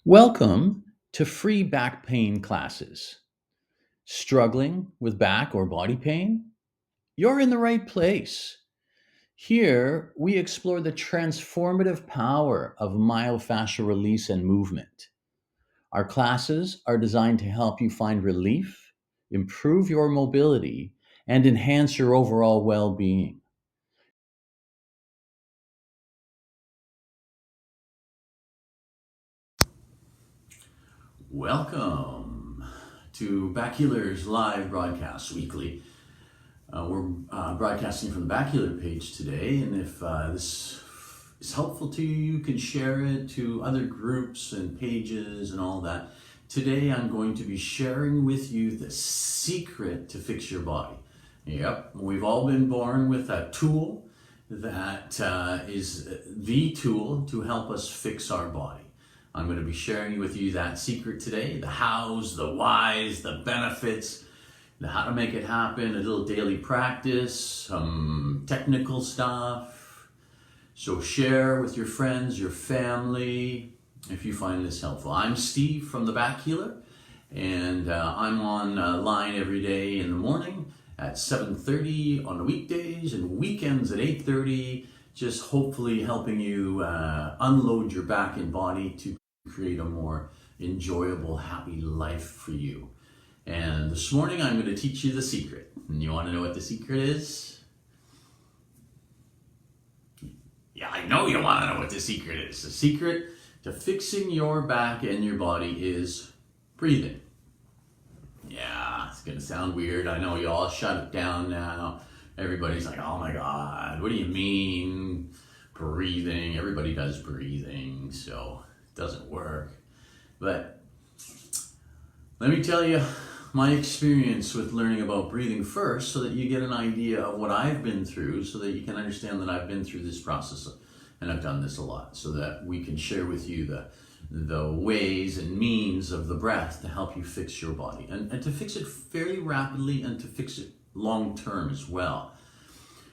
Welcome to free back pain classes. Struggling with back or body pain? You're in the right place. Here, we explore the transformative power of myofascial release and movement. Our classes are designed to help you find relief, improve your mobility, and enhance your overall well being. Welcome to Backhealer's live broadcast weekly. We're broadcasting from the Backhealer page today, and if this is helpful to you, you can share it to other groups and pages and all that. Today, I'm going to be sharing with you the secret to fix your body. Yep, we've all been born with a tool that is the tool to help us fix our body. I'm going to be sharing with you that secret today, the hows, the whys, the benefits, how to make it happen, a little daily practice, some technical stuff. So share with your friends, your family, if you find this helpful. I'm Steve from the Back Healer, and I'm on line every day in the morning at 7:30 on the weekdays and weekends at 8:30, just hopefully helping you unload your back and body to create a more enjoyable, happy life for you. And this morning I'm going to teach you the secret. And you want to know what the secret is? Yeah, I know you want to know what the secret is. The secret to fixing your back and your body is breathing. Yeah, it's going to sound weird. I know you all shut it down now. Everybody's like, oh my God, what do you mean breathing? Everybody does breathing, so it doesn't work. But let me tell you my experience with learning about breathing first so that you get an idea of what I've been through, so that you can understand that I've been through this process and I've done this a lot, so that we can share with you the ways and means of the breath to help you fix your body and to fix it fairly rapidly and to fix it long term as well.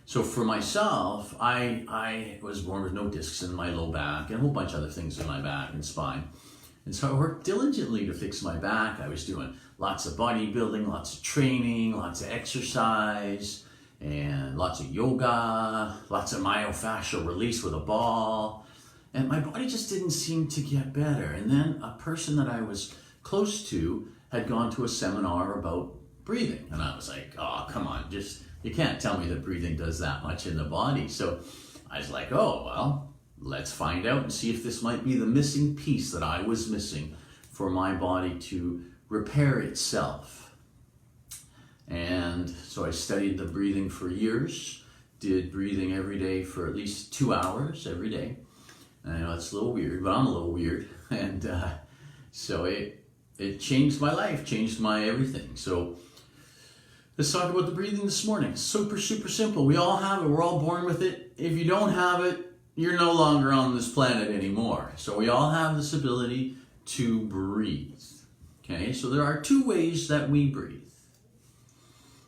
So for myself, I was born with no discs in my low back and a whole bunch of other things in my back and spine. And so I worked diligently to fix my back. I was doing lots of bodybuilding, lots of training, lots of exercise, and lots of yoga, lots of myofascial release with a ball. And my body just didn't seem to get better. And then a person that I was close to had gone to a seminar about breathing. And I was like, oh, come on, you can't tell me that breathing does that much in the body. So I was like, oh, well, let's find out and see if this might be the missing piece that I was missing for my body to repair itself. And so I studied the breathing for years, did breathing every day for at least 2 hours every day. I know it's a little weird, but I'm a little weird. And so it changed my life, changed my everything. So let's talk about the breathing this morning. It's super, super simple. We all have it. We're all born with it. If you don't have it, you're no longer on this planet anymore. So we all have this ability to breathe. Okay, so there are two ways that we breathe.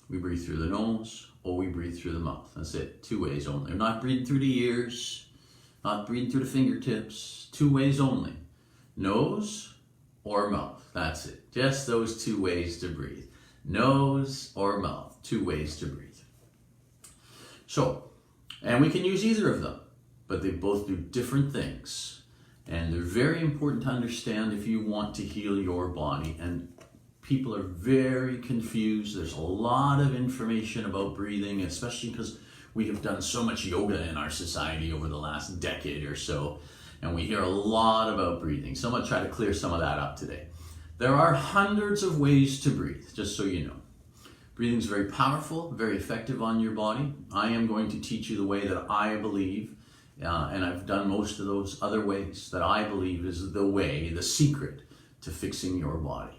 We breathe through the nose or we breathe through the mouth. That's it, 2 ways only. We're not breathing through the ears, not breathing through the fingertips, 2 ways only. Nose or mouth, that's it. Just those 2 ways to breathe. Nose or mouth, 2 ways to breathe. So, and we can use either of them, but they both do different things. And they're very important to understand if you want to heal your body. And people are very confused. There's a lot of information about breathing, especially because we have done so much yoga in our society over the last decade or so. And we hear a lot about breathing. So I'm going to try to clear some of that up today. There are hundreds of ways to breathe, just so you know. Breathing is very powerful, very effective on your body. I am going to teach you the way that I believe, and I've done most of those other ways that I believe is the way, the secret to fixing your body.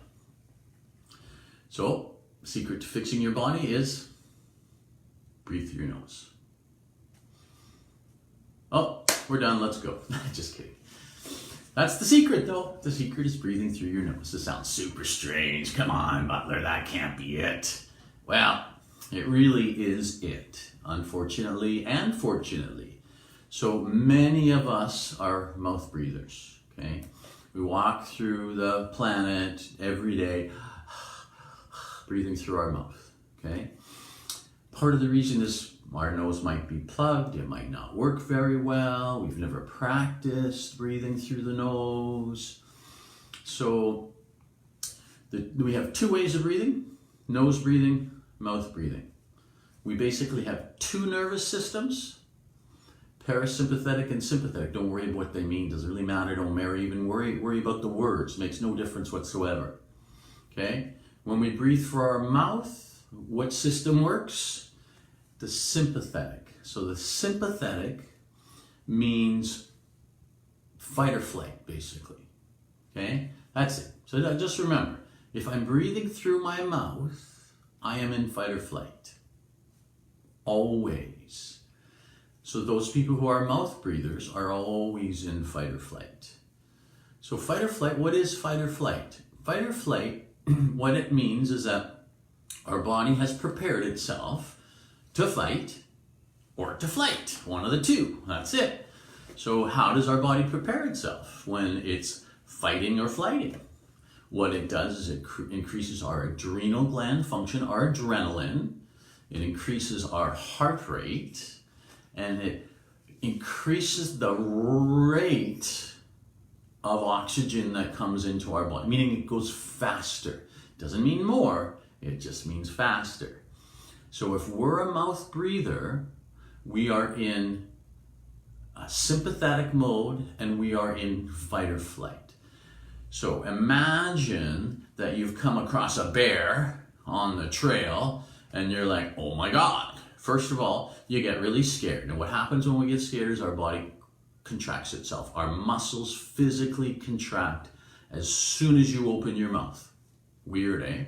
So, the secret to fixing your body is breathe through your nose. Oh, we're done, let's go. Just kidding. That's the secret though. The secret is breathing through your nose. This sounds super strange. Come on, Butler, that can't be it. Well, it really is it, unfortunately and fortunately. So many of us are mouth breathers, okay? We walk through the planet every day, breathing through our mouth, okay? Part of the reason is our nose might be plugged, it might not work very well, we've never practiced breathing through the nose. So we have two ways of breathing, nose breathing, mouth breathing. We basically have two nervous systems, parasympathetic and sympathetic. Don't worry about what they mean, doesn't really matter, don't even worry about the words, makes no difference whatsoever. Okay? When we breathe through our mouth, what system works? The sympathetic. So the sympathetic means fight or flight, basically. Okay? That's it. So just remember, if I'm breathing through my mouth, I am in fight or flight. Always. So those people who are mouth breathers are always in fight or flight. So fight or flight, what is fight or flight? Fight or flight, what it means is that our body has prepared itself to fight or to flight, one of the two, that's it. So how does our body prepare itself when it's fighting or flighting? What it does is it increases our adrenal gland function, our adrenaline. It increases our heart rate, and it increases the rate of oxygen that comes into our body, meaning it goes faster. Doesn't mean more, it just means faster. So if we're a mouth breather, we are in a sympathetic mode and we are in fight or flight. So imagine that you've come across a bear on the trail and you're like, oh my God. First of all, you get really scared. And what happens when we get scared is our body contracts itself. Our muscles physically contract as soon as you open your mouth. Weird, eh?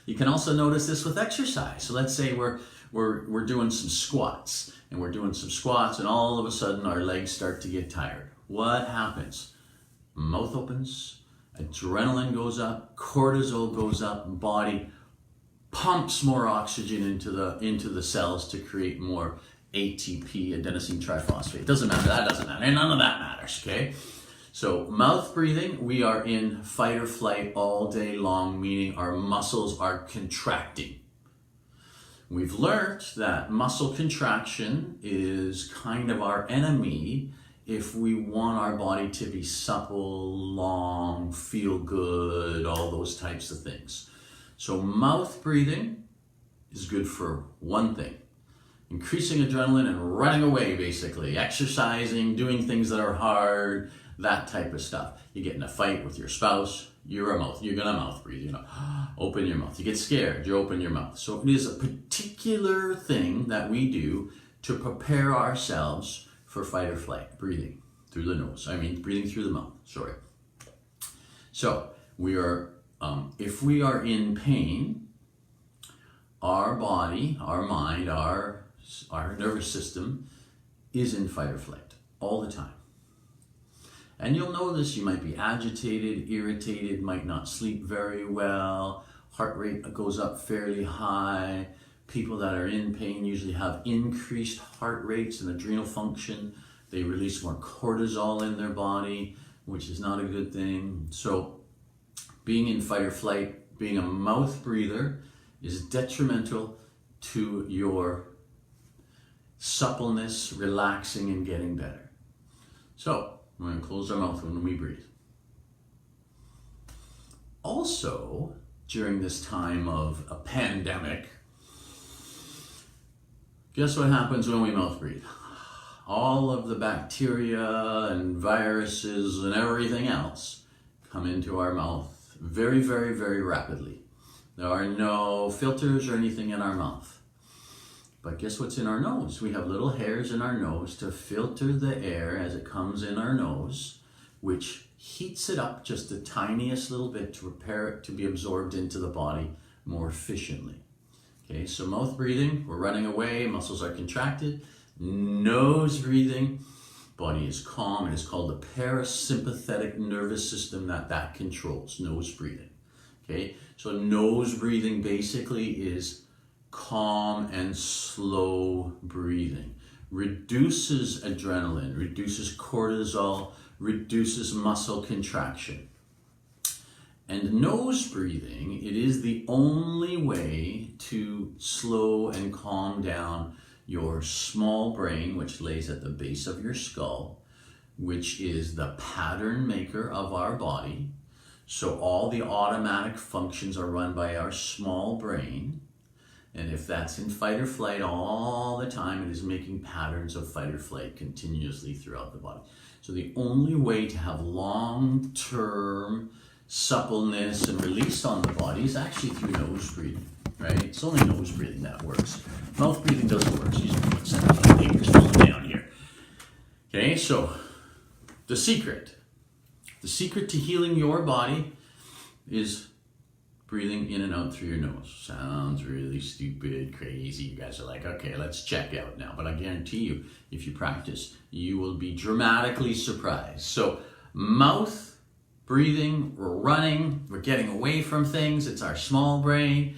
You can also notice this with exercise. So let's say we're doing some squats, and and all of a sudden our legs start to get tired. What happens? Mouth opens, adrenaline goes up, cortisol goes up, body pumps more oxygen into the cells to create more ATP, adenosine triphosphate. Doesn't matter, that doesn't matter, and none of that matters, okay? So mouth breathing, we are in fight or flight all day long, meaning our muscles are contracting. We've learned that muscle contraction is kind of our enemy if we want our body to be supple, long, feel good, all those types of things. So mouth breathing is good for one thing. Increasing adrenaline and running away, basically. Exercising, doing things that are hard, that type of stuff. You get in a fight with your spouse, you're gonna mouth breathe, open your mouth. You get scared, you open your mouth. So it is a particular thing that we do to prepare ourselves for fight or flight, breathing through the nose. Breathing through the mouth, sorry. So we are, if we are in pain, our body, our mind, our nervous system is in fight or flight all the time. And you'll notice you might be agitated, irritated, might not sleep very well, heart rate goes up fairly high. People that are in pain usually have increased heart rates and adrenal function. They release more cortisol in their body, which is not a good thing. So being in fight or flight, being a mouth breather is detrimental to your suppleness, relaxing, and getting better. So we're going to close our mouth when we breathe. Also, during this time of a pandemic, guess what happens when we mouth breathe? All of the bacteria and viruses and everything else come into our mouth very, very, very rapidly. There are no filters or anything in our mouth. But guess what's in our nose? We have little hairs in our nose to filter the air as it comes in our nose, which heats it up just the tiniest little bit to prepare it to be absorbed into the body more efficiently. Okay, so mouth breathing, we're running away, muscles are contracted. Nose breathing, body is calm. It is called the parasympathetic nervous system that controls nose breathing. Okay, so nose breathing basically is calm and slow breathing. Reduces adrenaline, reduces cortisol, reduces muscle contraction. And nose breathing, it is the only way to slow and calm down your small brain, which lays at the base of your skull, which is the pattern maker of our body. So all the automatic functions are run by our small brain. And if that's in fight or flight all the time, it is making patterns of fight or flight continuously throughout the body. So the only way to have long-term suppleness and release on the body is actually through nose breathing, right? It's only nose breathing that works. Mouth breathing doesn't work. So what's that? Papers falling down here. Okay, so the secret to healing your body is breathing in and out through your nose. Sounds really stupid, crazy. You guys are like, okay, let's check out now. But I guarantee you, if you practice, you will be dramatically surprised. So mouth breathing, we're running, we're getting away from things. It's our small brain.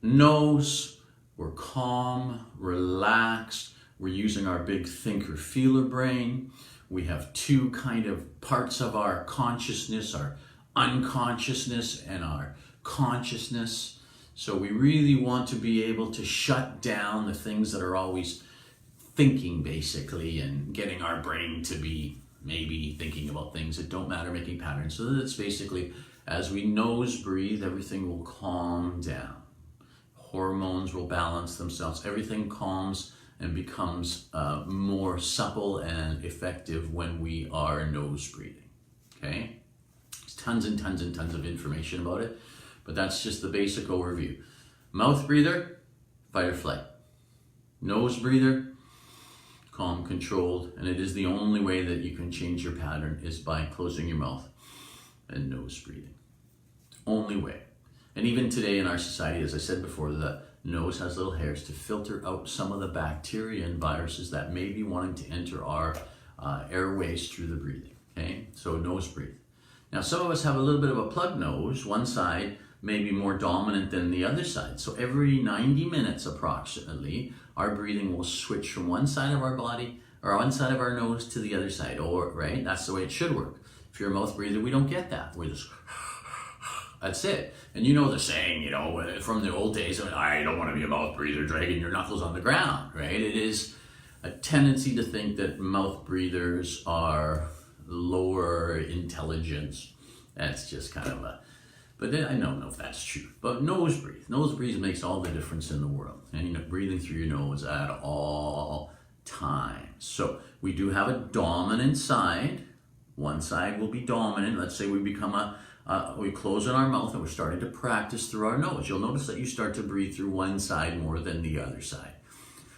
Nose, we're calm, relaxed. We're using our big thinker feeler brain. We have two kind of parts of our consciousness, our unconsciousness and our consciousness. So we really want to be able to shut down the things that are always thinking, basically, and getting our brain to be maybe thinking about things that don't matter, making patterns. So that it's basically, as we nose breathe, everything will calm down. Hormones will balance themselves. Everything calms and becomes more supple and effective when we are nose breathing. Okay? There's tons and tons and tons of information about it, but that's just the basic overview. Mouth breather, fight or flight. Nose breather, calm, controlled, and it is the only way that you can change your pattern is by closing your mouth and nose breathing. Only way. And even today in our society, as I said before, the nose has little hairs to filter out some of the bacteria and viruses that may be wanting to enter our airways through the breathing. Okay, so nose breathe. Now some of us have a little bit of a plug nose. One side may be more dominant than the other side. So every 90 minutes approximately, our breathing will switch from one side of our body or one side of our nose to the other side. Or right, that's the way it should work. If you're a mouth breather, we don't get that. We just that's it. And you know the saying, you know, from the old days, I don't want to be a mouth breather, dragging your knuckles on the ground, right? It is a tendency to think that mouth breathers are lower intelligence. That's just kind of a, but then I don't know if that's true. But nose breathe makes all the difference in the world. And you know, breathing through your nose at all times. So we do have a dominant side. One side will be dominant. Let's say we become we close in our mouth and we're starting to practice through our nose. You'll notice that you start to breathe through one side more than the other side.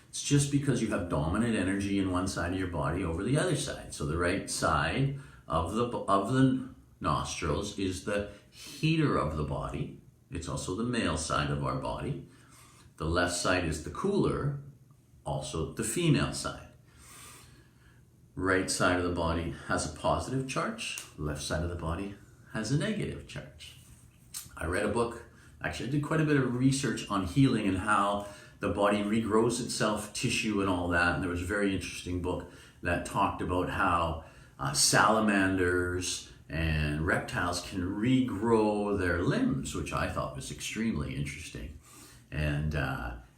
It's just because you have dominant energy in one side of your body over the other side. So the right side of the nostrils is the heater of the body. It's also the male side of our body. The left side is the cooler, also the female side. Right side of the body has a positive charge. Left side of the body has a negative charge. I read a book, actually I did quite a bit of research on healing and how the body regrows itself, tissue and all that, and there was a very interesting book that talked about how salamanders and reptiles can regrow their limbs, which I thought was extremely interesting. And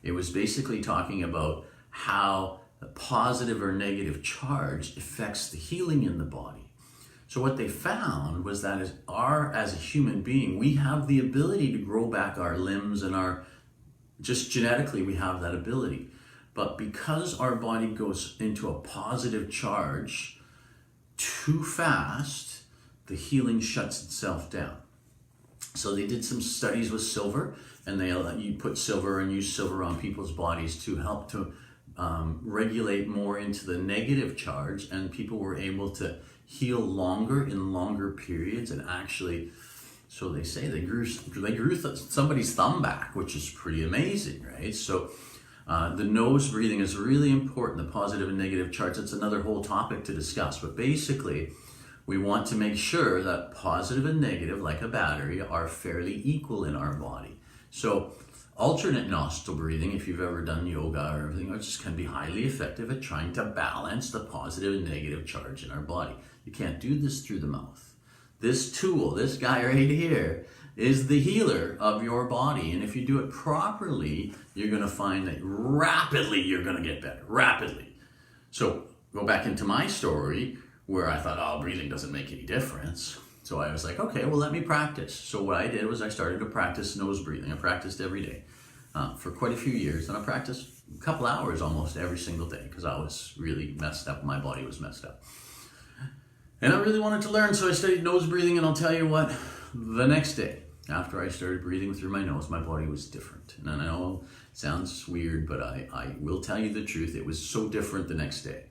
it was basically talking about how the positive or negative charge affects the healing in the body. So what they found was that as a human being, we have the ability to grow back our limbs and just genetically we have that ability. But because our body goes into a positive charge too fast, the healing shuts itself down. So they did some studies with silver, and you put silver and use silver on people's bodies to help to regulate more into the negative charge, and people were able to heal longer in longer periods. And actually, so they say they grew somebody's thumb back, which is pretty amazing, right? So the nose breathing is really important, the positive and negative charge. That's another whole topic to discuss, but basically we want to make sure that positive and negative, like a battery, are fairly equal in our body. So alternate nostril breathing, if you've ever done yoga or everything, it just can be highly effective at trying to balance the positive and negative charge in our body. You can't do this through the mouth. This tool, this guy right here, is the healer of your body. And if you do it properly, you're going to find that rapidly you're going to get better. Rapidly. So go back into my story where I thought, oh, breathing doesn't make any difference. So I was like, okay, well, let me practice. So what I did was I started to practice nose breathing. I practiced every day for quite a few years. And I practiced a couple hours almost every single day because I was really messed up. My body was messed up. And I really wanted to learn, so I studied nose breathing. And I'll tell you what, the next day, after I started breathing through my nose, my body was different. And I know it sounds weird, but I will tell you the truth. It was so different the next day.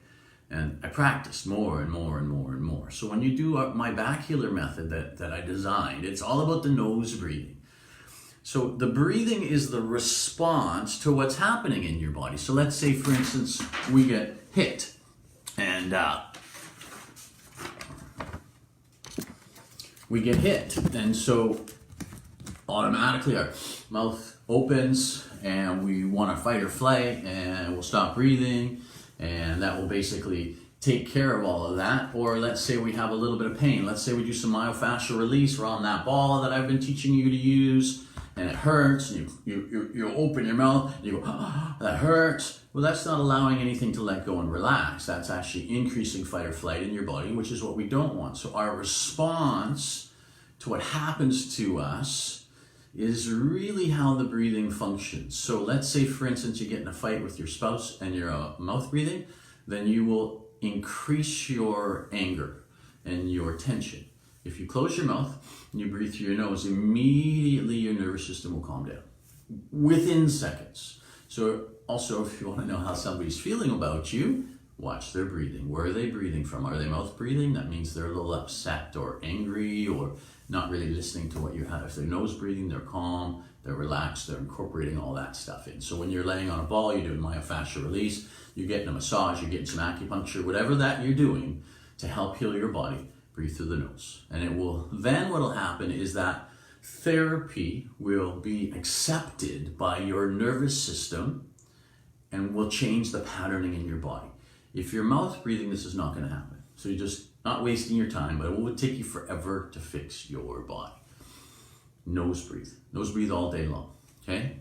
And I practiced more and more and more and more. So when you do my back healer method that I designed, it's all about the nose breathing. So the breathing is the response to what's happening in your body. So let's say, for instance, we get hit. And we get hit. And so automatically our mouth opens and we want to fight or flight, and we'll stop breathing. And that will basically take care of all of that. Or let's say we have a little bit of pain. Let's say we do some myofascial release around that ball that I've been teaching you to use, and it hurts, and you open your mouth, and you go, ah, that hurts. Well, that's not allowing anything to let go and relax. That's actually increasing fight or flight in your body, which is what we don't want. So our response to what happens to us is really how the breathing functions. So let's say, for instance, you get in a fight with your spouse and you're mouth breathing, then you will increase your anger and your tension. If you close your mouth and you breathe through your nose, immediately your nervous system will calm down within seconds. So also, if you want to know how somebody's feeling about you, watch their breathing. Where are they breathing from? Are they mouth breathing? That means they're a little upset or angry or not really listening to what you have. If they're nose breathing, they're calm, they're relaxed, they're incorporating all that stuff in. So when you're laying on a ball, you're doing myofascial release, you're getting a massage, you're getting some acupuncture, whatever that you're doing to help heal your body, breathe through the nose. And it will, then what'll happen is that therapy will be accepted by your nervous system and will change the patterning in your body. If you're mouth breathing, this is not going to happen. So you're just not wasting your time, but it will take you forever to fix your body. Nose breathe. Nose breathe all day long, okay?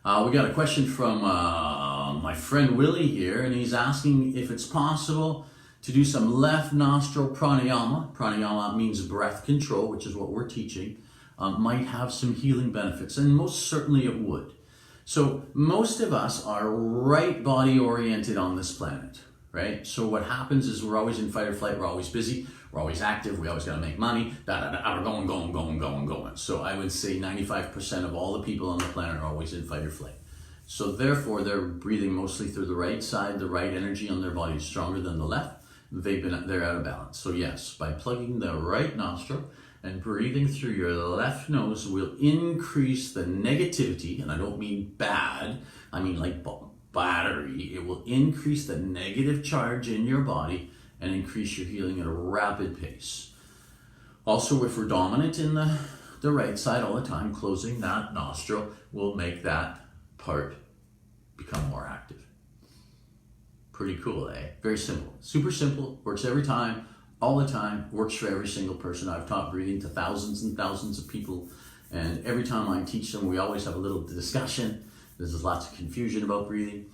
We got a question from my friend Willie here, and he's asking if it's possible to do some left nostril pranayama. Pranayama means breath control, which is what we're teaching. Might have some healing benefits, and most certainly it would. So most of us are right body oriented on this planet, right? So what happens is we're always in fight or flight, we're always busy, we're always active, we always got to make money, we're going. So I would say 95% of all the people on the planet are always in fight or flight. So therefore they're breathing mostly through the right side, the right energy on their body is stronger than the left. They're out of balance. So yes, by plugging the right nostril and breathing through your left nose will increase the negativity, and I don't mean bad, I mean like battery. It will increase the negative charge in your body and increase your healing at a rapid pace. Also, if we're dominant in the right side all the time, closing that nostril will make that part become more active. Pretty cool, eh? Very simple. Super simple, works every time, all the time, works for every single person. I've taught breathing to thousands and thousands of people, and every time I teach them, we always have a little discussion. There's lots of confusion about breathing.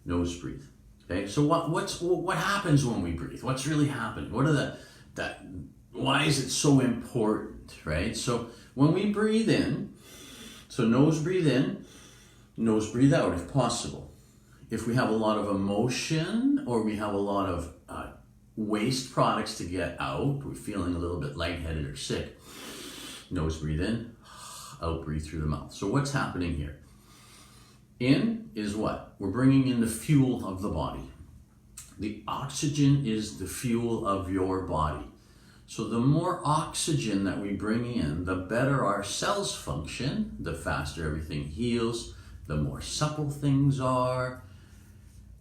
Nose breathe. Okay, so what happens when we breathe? What's really happening? What are why is it so important, right? So when we breathe in, so nose breathe in, nose breathe out if possible. If we have a lot of emotion or we have a lot of waste products to get out, we're feeling a little bit lightheaded or sick, nose breathe in, out breathe through the mouth. So what's happening here? In is what? We're bringing in the fuel of the body. The oxygen is the fuel of your body. So the more oxygen that we bring in, the better our cells function, the faster everything heals, the more supple things are.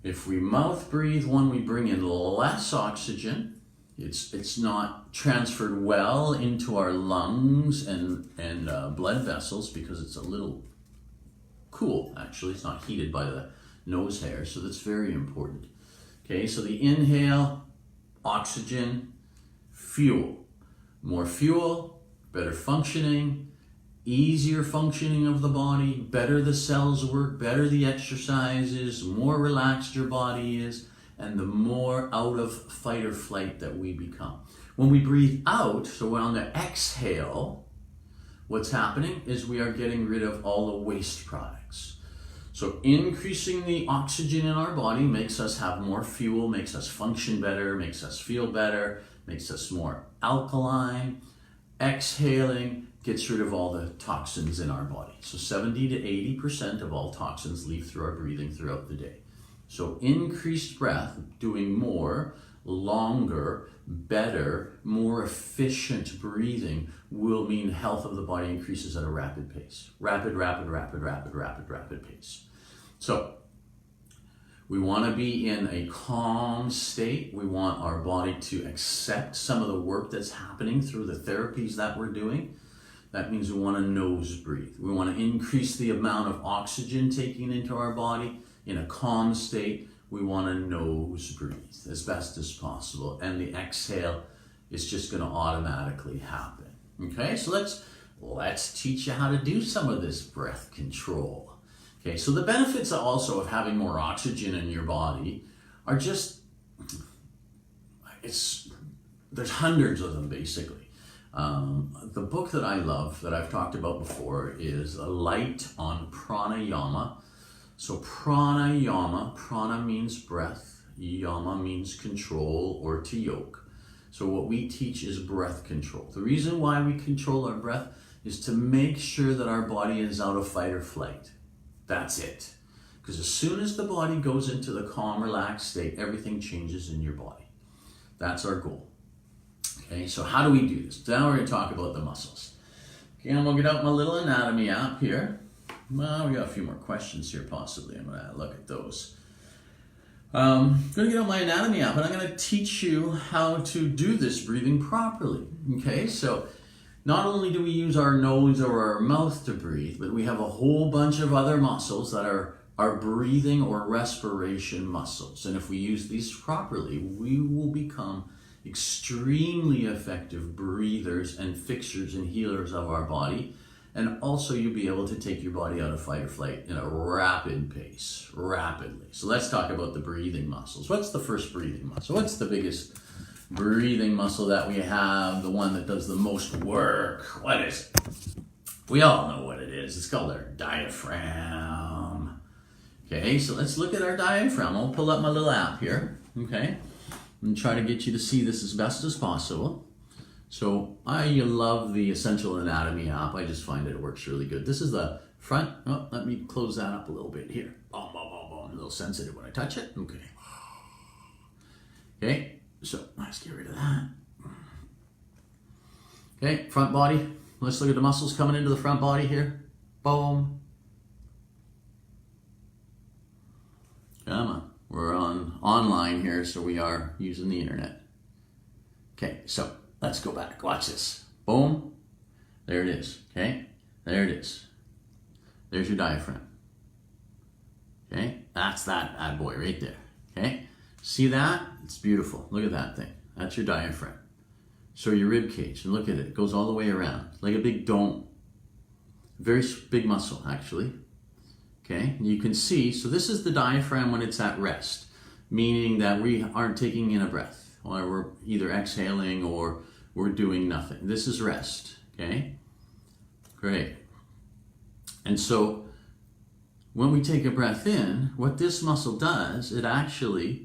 If we mouth breathe when we bring in less oxygen, it's not transferred well into our lungs and blood vessels because it's a little cool, actually. It's not heated by the nose hair, so that's very important. Okay, so the inhale, oxygen, fuel. More fuel, better functioning, easier functioning of the body, better the cells work, better the exercise is, more relaxed your body is, and the more out of fight or flight that we become. When we breathe out, so on the exhale, what's happening is we are getting rid of all the waste products. So increasing the oxygen in our body makes us have more fuel, makes us function better, makes us feel better, makes us more alkaline. Exhaling gets rid of all the toxins in our body. So 70 to 80% of all toxins leave through our breathing throughout the day. So increased breath, doing more, longer, better, more efficient breathing will mean health of the body increases at a rapid pace. Rapid pace. So we want to be in a calm state. We want our body to accept some of the work that's happening through the therapies that we're doing. That means we want to nose breathe. We want to increase the amount of oxygen taken into our body. In a calm state, we want to nose breathe as best as possible. And the exhale is just going to automatically happen. Okay, so let's teach you how to do some of this breath control. Okay, so the benefits also of having more oxygen in your body are just, there's hundreds of them basically. The book that I love, that I've talked about before, is A Light on Pranayama. So pranayama, prana means breath, yama means control or to yoke. So what we teach is breath control. The reason why we control our breath is to make sure that our body is out of fight or flight. That's it. Because as soon as the body goes into the calm, relaxed state, everything changes in your body. That's our goal. Okay, so how do we do this? Now we're going to talk about the muscles. Okay, I'm going to get out my little anatomy app here. Well, we got a few more questions here possibly. I'm going to look at those. I'm going to get out my anatomy app and I'm going to teach you how to do this breathing properly. Okay, so not only do we use our nose or our mouth to breathe, but we have a whole bunch of other muscles that are our breathing or respiration muscles. And if we use these properly, we will become extremely effective breathers and fixers and healers of our body. And also you'll be able to take your body out of fight or flight in a rapid pace, rapidly. So let's talk about the breathing muscles. What's the first breathing muscle? What's the biggest breathing muscle that we have? The one that does the most work? What is it? We all know what it is. It's called our diaphragm. Okay, so let's look at our diaphragm. I'll pull up my little app here, okay? And try to get you to see this as best as possible. So I love the Essential Anatomy app. I just find it works really good. This is the front. Oh, let me close that up a little bit here. Boom, boom, boom, boom. A little sensitive when I touch it. Okay. Okay, so let's get rid of that. Okay, front body. Let's look at the muscles coming into the front body here. Boom. Come on. We're online here, so we are using the internet. Okay, so let's go back. Watch this. Boom. There it is. Okay, there it is. There's your diaphragm. Okay, that's that bad boy right there. Okay, see that? It's beautiful. Look at that thing. That's your diaphragm. So your rib cage, and look at it. It goes all the way around, like a big dome. Very big muscle, actually. Okay, you can see, so this is the diaphragm when it's at rest, meaning that we aren't taking in a breath, or we're either exhaling or we're doing nothing. This is rest, okay? Great. And so when we take a breath in, what this muscle does, it's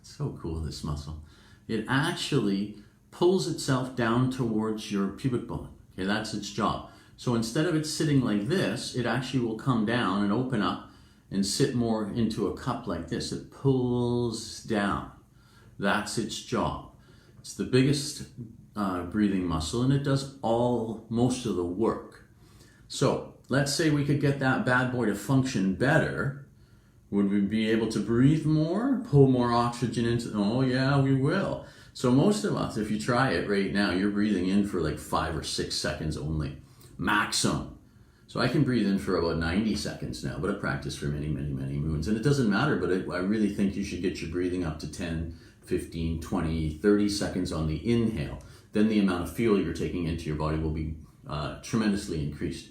so cool, this muscle. It actually pulls itself down towards your pubic bone. Okay, that's its job. So instead of it sitting like this, it actually will come down and open up and sit more into a cup like this. It pulls down. That's its job. It's the biggest breathing muscle, and it does most of the work. So let's say we could get that bad boy to function better. Would we be able to breathe more, pull more oxygen into? Oh yeah, we will. So most of us, if you try it right now, you're breathing in for like 5 or 6 seconds only, maximum. So I can breathe in for about 90 seconds now, but I've practiced for many, many, many moons. And it doesn't matter, but I really think you should get your breathing up to 10, 15, 20, 30 seconds on the inhale. Then the amount of fuel you're taking into your body will be tremendously increased.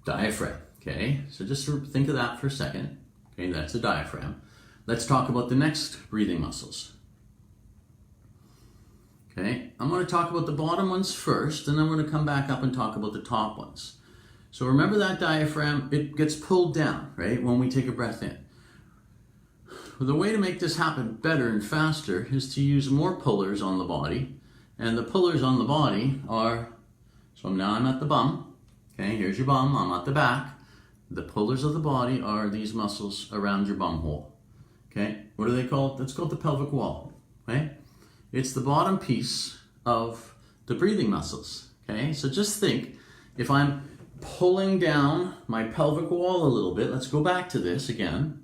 Diaphragm, okay? So just think of that for a second. Okay, that's the diaphragm. Let's talk about the next breathing muscles. Okay, I'm going to talk about the bottom ones first, and then we're going to come back up and talk about the top ones. So remember that diaphragm, it gets pulled down, right, when we take a breath in. The way to make this happen better and faster is to use more pullers on the body. And the pullers on the body are, so now I'm at the bum. Okay, here's your bum, I'm at the back. The pullers of the body are these muscles around your bum hole. Okay, what are they called? It's called the pelvic wall, right? It's the bottom piece of the breathing muscles, okay? So just think, if I'm pulling down my pelvic wall a little bit, let's go back to this again.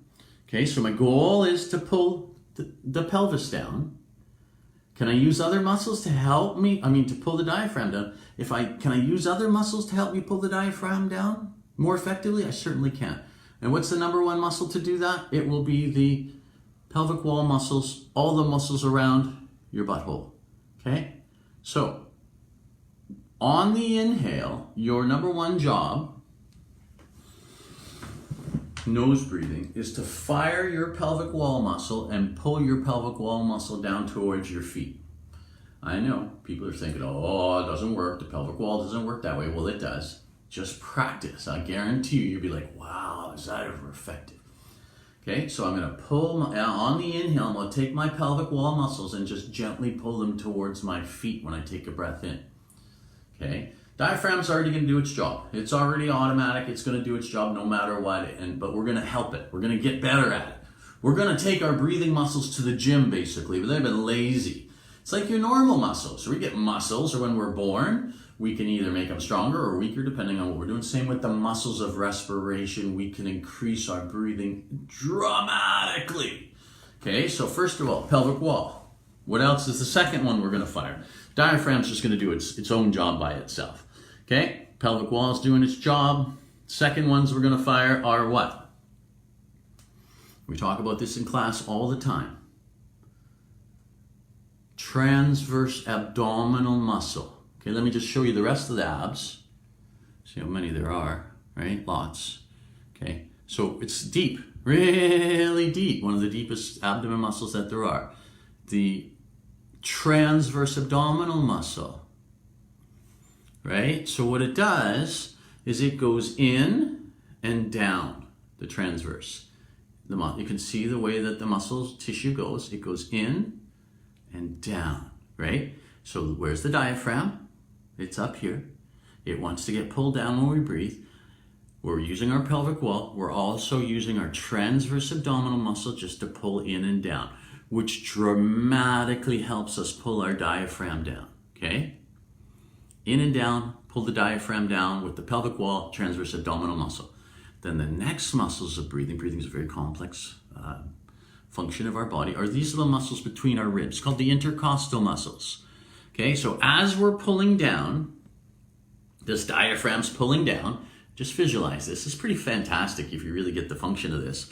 Okay, so my goal is to pull the pelvis down. Can I use other muscles to help me? To pull the diaphragm down. Can I use other muscles to help me pull the diaphragm down more effectively? I certainly can. And what's the number one muscle to do that? It will be the pelvic wall muscles, all the muscles around your butthole. Okay? So, on the inhale, your number one job, nose breathing, is to fire your pelvic wall muscle and pull your pelvic wall muscle down towards your feet. I know, people are thinking, oh, it doesn't work, the pelvic wall doesn't work that way. Well, it does. Just practice. I guarantee you, you'll be like, wow, is that ever effective? Okay, so I'm going to pull, on the inhale, I'm going to take my pelvic wall muscles and just gently pull them towards my feet when I take a breath in. Okay, diaphragm's already going to do its job. It's already automatic. It's going to do its job no matter what, but we're going to help it. We're going to get better at it. We're going to take our breathing muscles to the gym, basically, but they've been lazy. It's like your normal muscles. We get muscles, or when we're born, we can either make them stronger or weaker depending on what we're doing. Same with the muscles of respiration. We can increase our breathing dramatically. Okay, so first of all, pelvic wall. What else is the second one we're going to fire? Diaphragm's just going to do its own job by itself. Okay, pelvic wall is doing its job. Second ones we're going to fire are what? We talk about this in class all the time. Transverse abdominal muscle. Okay, let me just show you the rest of the abs. See how many there are, right? Lots. Okay, so it's deep, really deep. One of the deepest abdomen muscles that there are. The transverse abdominal muscle, right? So what it does is it goes in and down, the transverse. You can see the way that the muscle tissue goes. It goes in and down, right? So where's the diaphragm? It's up here. It wants to get pulled down when we breathe. We're using our pelvic wall. We're also using our transverse abdominal muscle just to pull in and down, which dramatically helps us pull our diaphragm down, okay? In and down, pull the diaphragm down with the pelvic wall, transverse abdominal muscle. Then the next muscles of breathing is a very complex function of our body, are these little muscles between our ribs called the intercostal muscles. Okay, so as we're pulling down, this diaphragm's pulling down. Just visualize this. It's pretty fantastic if you really get the function of this.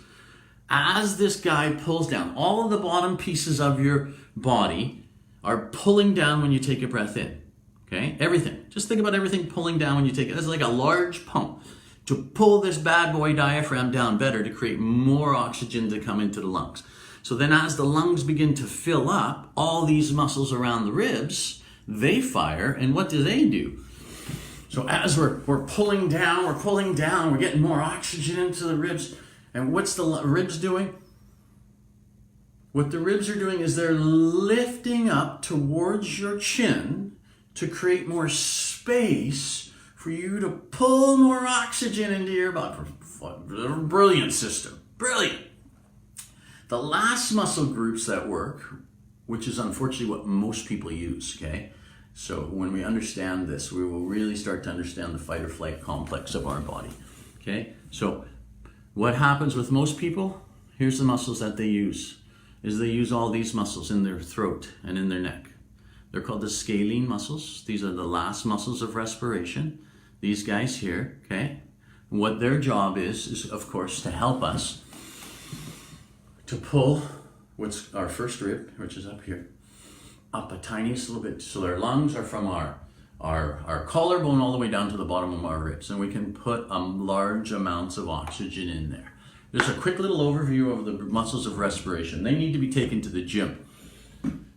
As this guy pulls down, all of the bottom pieces of your body are pulling down when you take a breath in. Okay, everything. Just think about everything pulling down when you take it. It's like a large pump to pull this bad boy diaphragm down better to create more oxygen to come into the lungs. So then as the lungs begin to fill up, all these muscles around the ribs, they fire, and what do? So as we're pulling down, we're getting more oxygen into the ribs. And what's the ribs doing? What the ribs are doing is they're lifting up towards your chin to create more space for you to pull more oxygen into your body. Brilliant system. Brilliant. The last muscle groups that work, which is unfortunately what most people use, okay? So when we understand this, we will really start to understand the fight or flight complex of our body, okay? So what happens with most people? Here's the muscles that they use, is they use all these muscles in their throat and in their neck. They're called the scalene muscles. These are the last muscles of respiration. These guys here, okay? And what their job is of course to help us to pull what's our first rib, which is up here, up a tiniest little bit. So our lungs are from our collarbone all the way down to the bottom of our ribs, and we can put large amounts of oxygen in there. There's a quick little overview of the muscles of respiration. They need to be taken to the gym.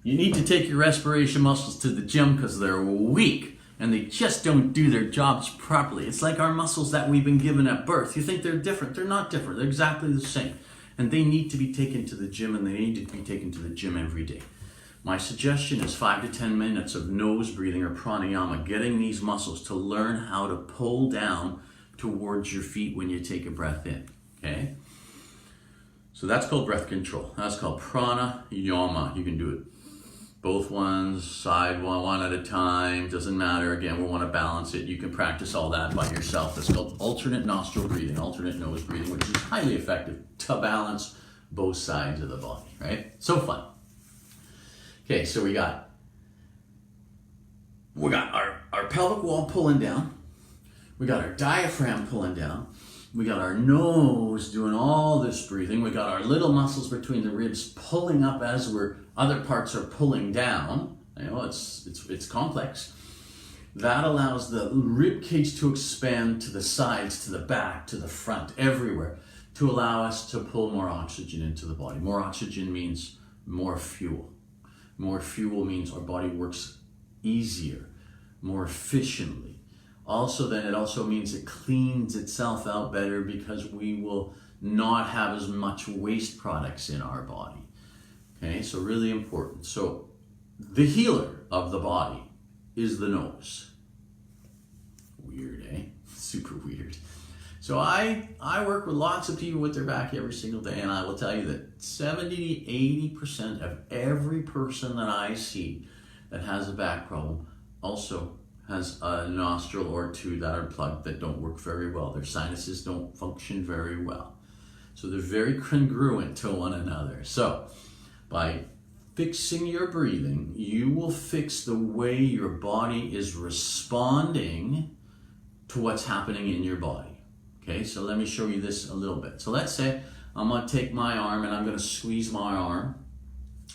You need to take your respiration muscles to the gym because they're weak and they just don't do their jobs properly. It's like our muscles that we've been given at birth. You think they're different. They're not different. They're exactly the same. And they need to be taken to the gym, and they need to be taken to the gym every day. My suggestion is 5 to 10 minutes of nose breathing or pranayama, getting these muscles to learn how to pull down towards your feet when you take a breath in, okay? So that's called breath control. That's called pranayama. You can do it both ones, side one at a time, doesn't matter. Again, we want to balance it. You can practice all that by yourself. It's called alternate nostril breathing, alternate nose breathing, which is highly effective to balance both sides of the body, right? So fun. Okay, so we got our pelvic wall pulling down. We got our diaphragm pulling down. We got our nose doing all this breathing. We got our little muscles between the ribs pulling up as other parts are pulling down. You know, it's complex. That allows the rib cage to expand to the sides, to the back, to the front, everywhere, to allow us to pull more oxygen into the body. More oxygen means more fuel. More fuel means our body works easier, more efficiently. Also, then it also means it cleans itself out better because we will not have as much waste products in our body. Okay, so really important. So the healer of the body is the nose. Weird, eh? Super weird. So I work with lots of people with their back every single day, and I will tell you that 70 to 80% of every person that I see that has a back problem also has a nostril or two that are plugged that don't work very well. Their sinuses don't function very well. So they're very congruent to one another. So by fixing your breathing, you will fix the way your body is responding to what's happening in your body. Okay, so let me show you this a little bit. So let's say I'm gonna take my arm and I'm gonna squeeze my arm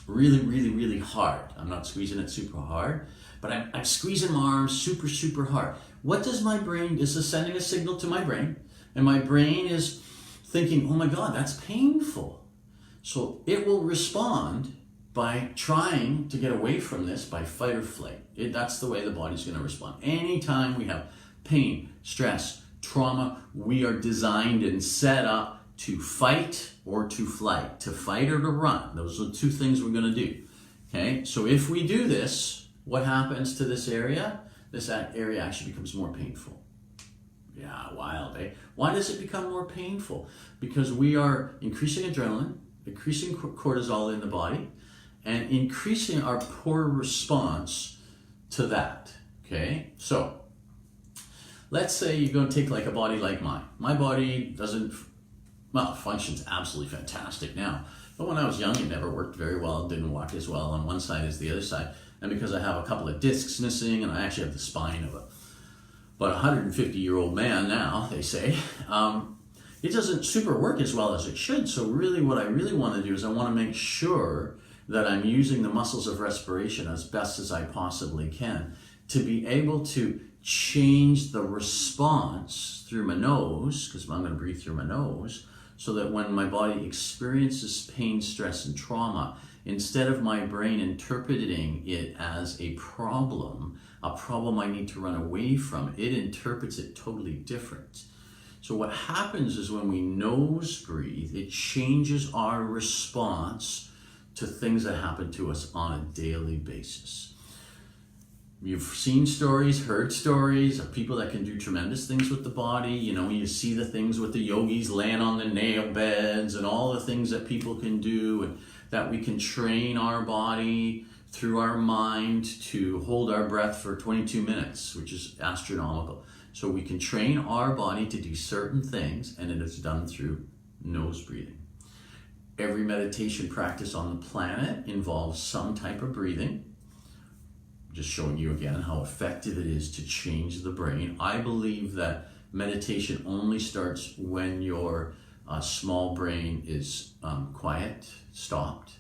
really, really, really hard. I'm not squeezing it super hard, but I'm squeezing my arm super, super hard. What does my brain, this is sending a signal to my brain, and my brain is thinking, oh my God, that's painful. So it will respond by trying to get away from this by fight or flight. That's the way the body's gonna respond. Anytime we have pain, stress, trauma, we are designed and set up to fight or to flight, to fight or to run. Those are the two things we're going to do. Okay, so if we do this, what happens to this area? This area actually becomes more painful. Yeah, wild, eh? Why does it become more painful? Because we are increasing adrenaline, increasing cortisol in the body, and increasing our poor response to that. Okay, so let's say you're going to take like a body like mine. My body doesn't, well, functions absolutely fantastic now. But when I was young, it never worked very well. It didn't walk as well on one side as the other side. And because I have a couple of discs missing, and I actually have the spine of about 150-year-old man now, they say, it doesn't super work as well as it should. So really what I really want to do is I want to make sure that I'm using the muscles of respiration as best as I possibly can to be able to change the response through my nose, because I'm going to breathe through my nose, so that when my body experiences pain, stress, and trauma, instead of my brain interpreting it as a problem I need to run away from, it interprets it totally different. So what happens is when we nose breathe, it changes our response to things that happen to us on a daily basis. You've seen stories, heard stories of people that can do tremendous things with the body. You know, you see the things with the yogis laying on the nail beds and all the things that people can do, and that we can train our body through our mind to hold our breath for 22 minutes, which is astronomical. So we can train our body to do certain things, and it is done through nose breathing. Every meditation practice on the planet involves some type of breathing. Just showing you again how effective it is to change the brain. I believe that meditation only starts when your small brain is quiet, stopped,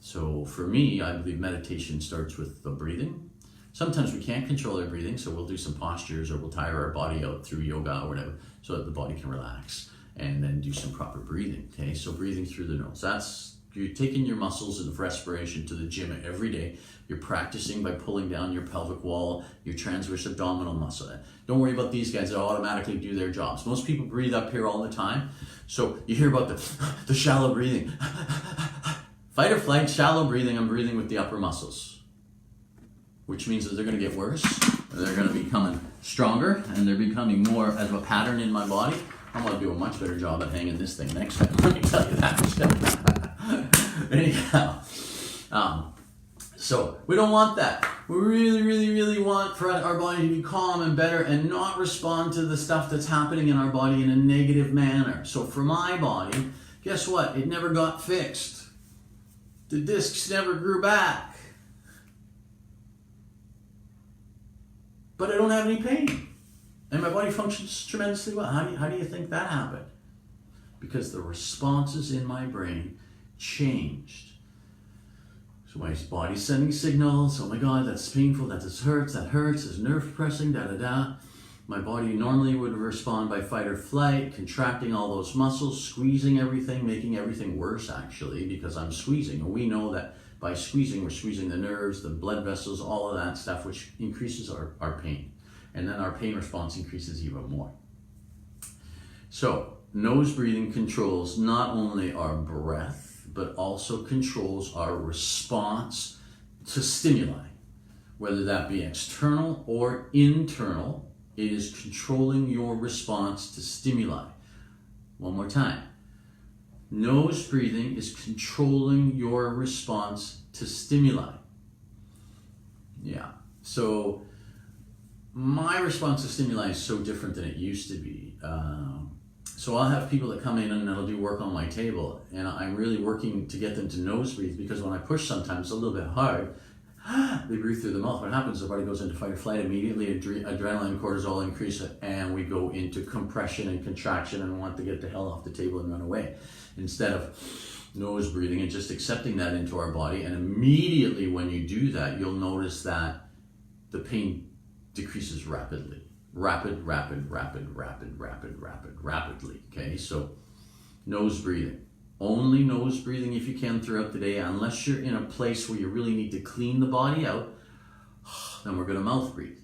So for me, I believe meditation starts with the breathing. Sometimes we can't control our breathing, so we'll do some postures or we'll tire our body out through yoga or whatever so that the body can relax, and then do some proper breathing, okay? So breathing through the nose. That's, you're taking your muscles of respiration to the gym every day. You're practicing by pulling down your pelvic wall, your transverse abdominal muscle. Don't worry about these guys that automatically do their jobs. Most people breathe up here all the time. So you hear about the shallow breathing. Fight or flight, shallow breathing, I'm breathing with the upper muscles, which means that they're going to get worse. They're going to be becoming stronger, and they're becoming more of a pattern in my body. I'm going to do a much better job at hanging this thing next time. Let me tell you that. Anyhow, so we don't want that. We really, really, really want for our body to be calm and better and not respond to the stuff that's happening in our body in a negative manner. So for my body, guess what? It never got fixed. The discs never grew back. But I don't have any pain. And my body functions tremendously well. How do you think that happened? Because the responses in my brain changed. So my body's sending signals. Oh my God, that's painful, that hurts, there's nerve pressing, da-da-da. My body normally would respond by fight or flight, contracting all those muscles, squeezing everything, making everything worse actually, because I'm squeezing. And we know that by squeezing, we're squeezing the nerves, the blood vessels, all of that stuff, which increases our pain. And then our pain response increases even more. So nose breathing controls not only our breath, but also controls our response to stimuli, whether that be external or internal. It is controlling your response to stimuli. One more time. Nose breathing is controlling your response to stimuli. Yeah. So my response to stimuli is so different than it used to be. So I'll have people that come in and they'll do work on my table, and I'm really working to get them to nose breathe, because when I push sometimes a little bit hard, they breathe through the mouth. What happens? The body goes into fight or flight immediately. Adrenaline, cortisol increase, and we go into compression and contraction and want to get the hell off the table and run away. Instead of nose breathing and just accepting that into our body, and immediately when you do that, you'll notice that the pain decreases rapidly. Rapidly. Okay, so nose breathing. Only nose breathing if you can throughout the day, unless you're in a place where you really need to clean the body out, then we're going to mouth breathe.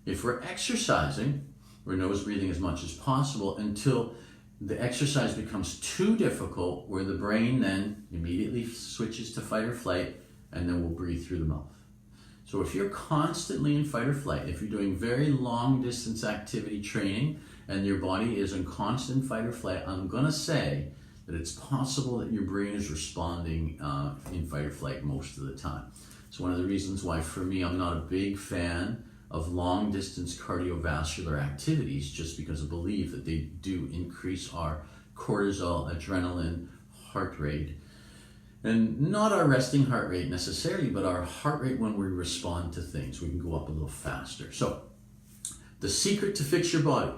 If we're exercising, we're nose breathing as much as possible until the exercise becomes too difficult, where the brain then immediately switches to fight or flight, and then we'll breathe through the mouth. So if you're constantly in fight or flight, if you're doing very long distance activity training and your body is in constant fight or flight, I'm going to say that it's possible that your brain is responding in fight or flight most of the time. It's one of the reasons why, for me, I'm not a big fan of long distance cardiovascular activities, just because I believe that they do increase our cortisol, adrenaline, heart rate, and not our resting heart rate necessarily, but our heart rate when we respond to things. We can go up a little faster. So the secret to fix your body,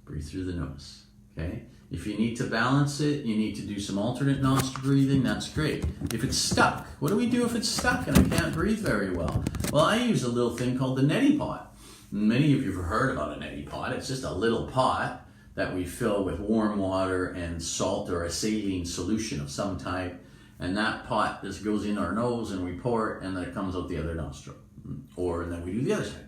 breathe through the nose, okay? If you need to balance it, you need to do some alternate nostril breathing, that's great. If it's stuck, what do we do if it's stuck and I can't breathe very well? Well, I use a little thing called the neti pot. Many of you have heard about a neti pot. It's just a little pot that we fill with warm water and salt or a saline solution of some type. And that pot just goes in our nose and we pour it, and then it comes out the other nostril. Or then we do the other side.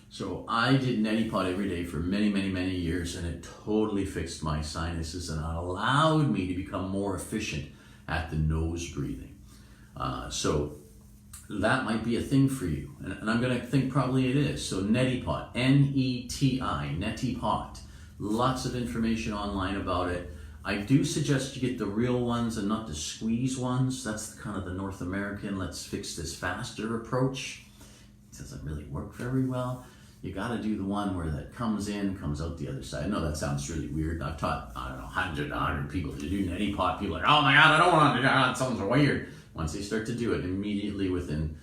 So I did neti pot every day for many, many, many years, and it totally fixed my sinuses and allowed me to become more efficient at the nose breathing. So that might be a thing for you. And I'm going to think probably it is. So neti pot, N-E-T-I, neti pot. Lots of information online about it. I do suggest you get the real ones and not the squeeze ones. That's kind of the North American, let's fix this faster approach. It doesn't really work very well. You got to do the one where that comes in, comes out the other side. I know that sounds really weird. I've taught, 100 people to do neti pot. People are like, oh my God, I don't want to do that. It sounds weird. Once they start to do it, immediately within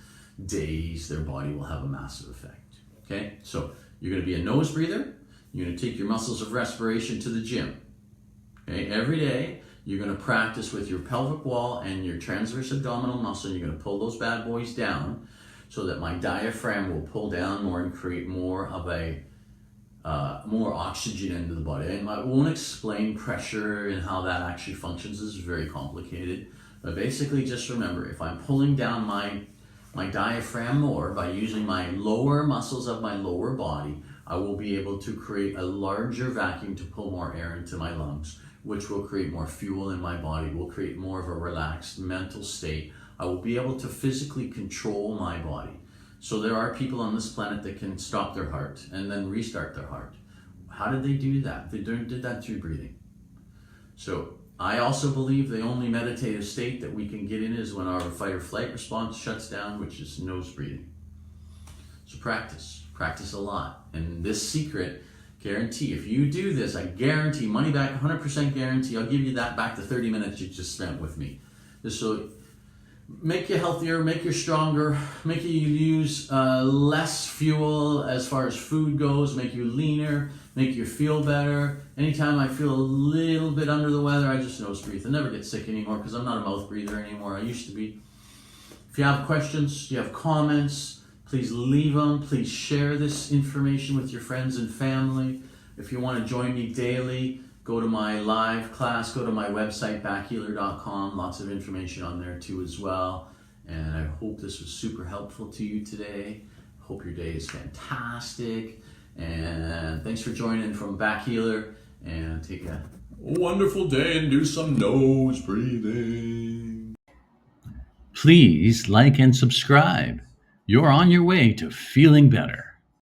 days, their body will have a massive effect. Okay, so you're going to be a nose breather. You're going to take your muscles of respiration to the gym. Okay, every day You're going to practice with your pelvic wall and your transverse abdominal muscle. You're going to pull those bad boys down so that my diaphragm will pull down more and create more of a more oxygen into the body. And I won't explain pressure and how that actually functions. This is very complicated. But basically just remember, if I'm pulling down my diaphragm more by using my lower muscles of my lower body, I will be able to create a larger vacuum to pull more air into my lungs, which will create more fuel in my body, will create more of a relaxed mental state. I will be able to physically control my body. So there are people on this planet that can stop their heart and then restart their heart. How did they do that? They did that through breathing. So I also believe the only meditative state that we can get in is when our fight or flight response shuts down, which is nose breathing. So practice a lot. And this secret, guarantee, if you do this, I guarantee, money back, 100% guarantee, I'll give you that back, the 30 minutes you just spent with me. This will make you healthier, make you stronger, make you use less fuel as far as food goes, make you leaner, make you feel better. Anytime I feel a little bit under the weather, I just nose breathe. I never get sick anymore because I'm not a mouth breather anymore. I used to be. If you have questions, you have comments, please leave them. Please share this information with your friends and family. If you want to join me daily, go to my live class, go to my website, backhealer.com. Lots of information on there too as well. And I hope this was super helpful to you today. Hope your day is fantastic. And thanks for joining from Back Healer. And take a wonderful day and do some nose breathing. Please like and subscribe. You're on your way to feeling better.